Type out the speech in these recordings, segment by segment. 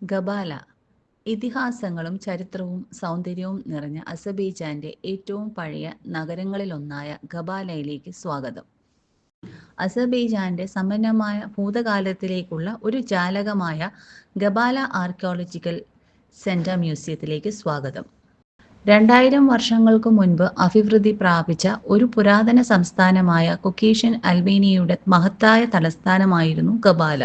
ഗബാല ഇതിഹാസങ്ങളും ചരിത്രവും സൗന്ദര്യവും നിറഞ്ഞ അസർബൈജാന്റെ ഏറ്റവും പഴയ നഗരങ്ങളിലൊന്നായ ഗബാലയിലേക്ക് സ്വാഗതം. അസർബൈജാന്റെ സമ്പന്നമായ ഭൂതകാലത്തിലേക്കുള്ള ഒരു ജാലകമായ ഗബാല ആർക്കിയോളജിക്കൽ സെന്റർ മ്യൂസിയത്തിലേക്ക് സ്വാഗതം. 2000 വർഷങ്ങൾക്ക് മുൻപ് അഭിവൃദ്ധി പ്രാപിച്ച ഒരു പുരാതന സംസ്ഥാനമായ കൊക്കേഷ്യൻ അൽബേനിയയുടെ മഹത്തായ തലസ്ഥാനമായിരുന്നു ഗബാല.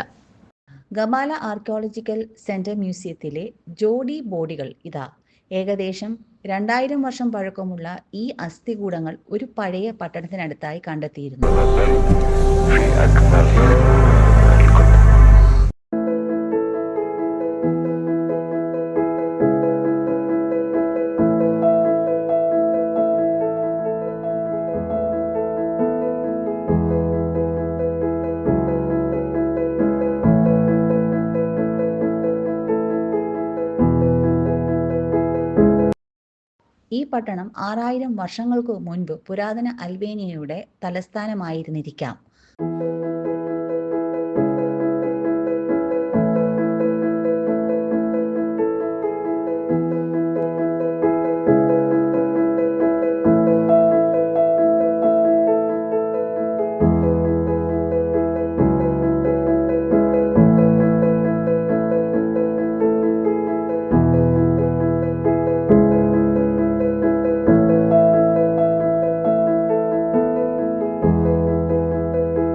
ഗബാല ആർക്കിയോളജിക്കൽ സെന്റർ മ്യൂസിയത്തിലെ ജോഡി ബോഡികൾ ഇതാ. ഏകദേശം 2000 വർഷം പഴക്കമുള്ള ഈ അസ്ഥികൂടങ്ങൾ ഒരു പഴയ പട്ടണത്തിനടുത്തായി കണ്ടെത്തിയിരുന്നു. ഈ പട്ടണം 6000 വർഷങ്ങൾക്ക് മുൻപ് പുരാതന അൽബേനിയയുടെ തലസ്ഥാനമായിരുന്നിരിക്കാം.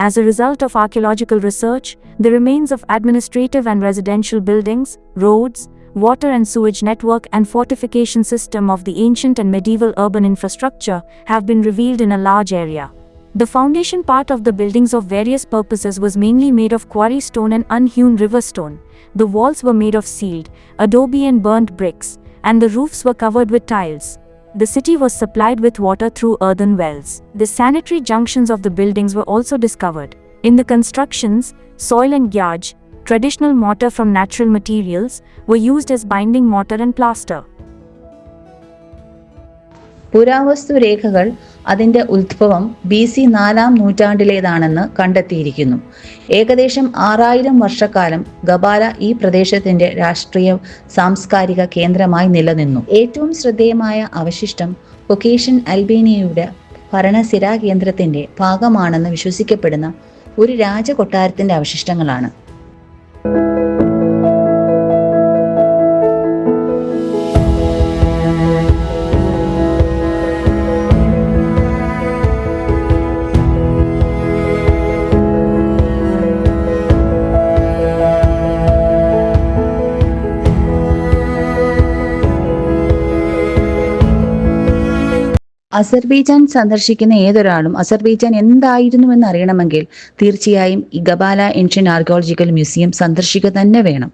As a result of archaeological research, the remains of administrative and residential buildings, roads, water and sewage network and fortification system of the ancient and medieval urban infrastructure have been revealed in a large area. The foundation part of the buildings of various purposes was mainly made of quarry stone and unhewn river stone. The walls were made of sealed, adobe and burnt bricks, and the roofs were covered with tiles. The city was supplied with water through earthen wells. The sanitary junctions of the buildings were also discovered. In the constructions, soil and gyaj, traditional mortar from natural materials, were used as binding mortar and plaster. പുരാവസ്തു രേഖകൾ അതിന്റെ ഉത്ഭവം BC 4-ാം നൂറ്റാണ്ടിലേതാണെന്ന് കണ്ടെത്തിയിരിക്കുന്നു. ഏകദേശം 6000 വർഷക്കാലം ഗബാല ഈ പ്രദേശത്തിന്റെ രാഷ്ട്രീയ സാംസ്കാരിക കേന്ദ്രമായി നിലനിന്നു. ഏറ്റവും ശ്രദ്ധേയമായ അവശിഷ്ടം കൊക്കേഷ്യൻ അൽബേനിയയുടെ ഭരണസിരാ കേന്ദ്രത്തിന്റെ ഭാഗമാണെന്ന് വിശ്വസിക്കപ്പെടുന്ന ഒരു രാജകൊട്ടാരത്തിന്റെ അവശിഷ്ടങ്ങളാണ്. അസർബൈജാൻ സന്ദർശിക്കുന്ന ഏതൊരാളും അസർബൈജാൻ എന്തായിരുന്നുവെന്ന് അറിയണമെങ്കിൽ തീർച്ചയായും ഈ ഗബാല ഏൻഷ്യന്റ് ആർക്കിയോളജിക്കൽ മ്യൂസിയം സന്ദർശിക്കുക തന്നെ വേണം.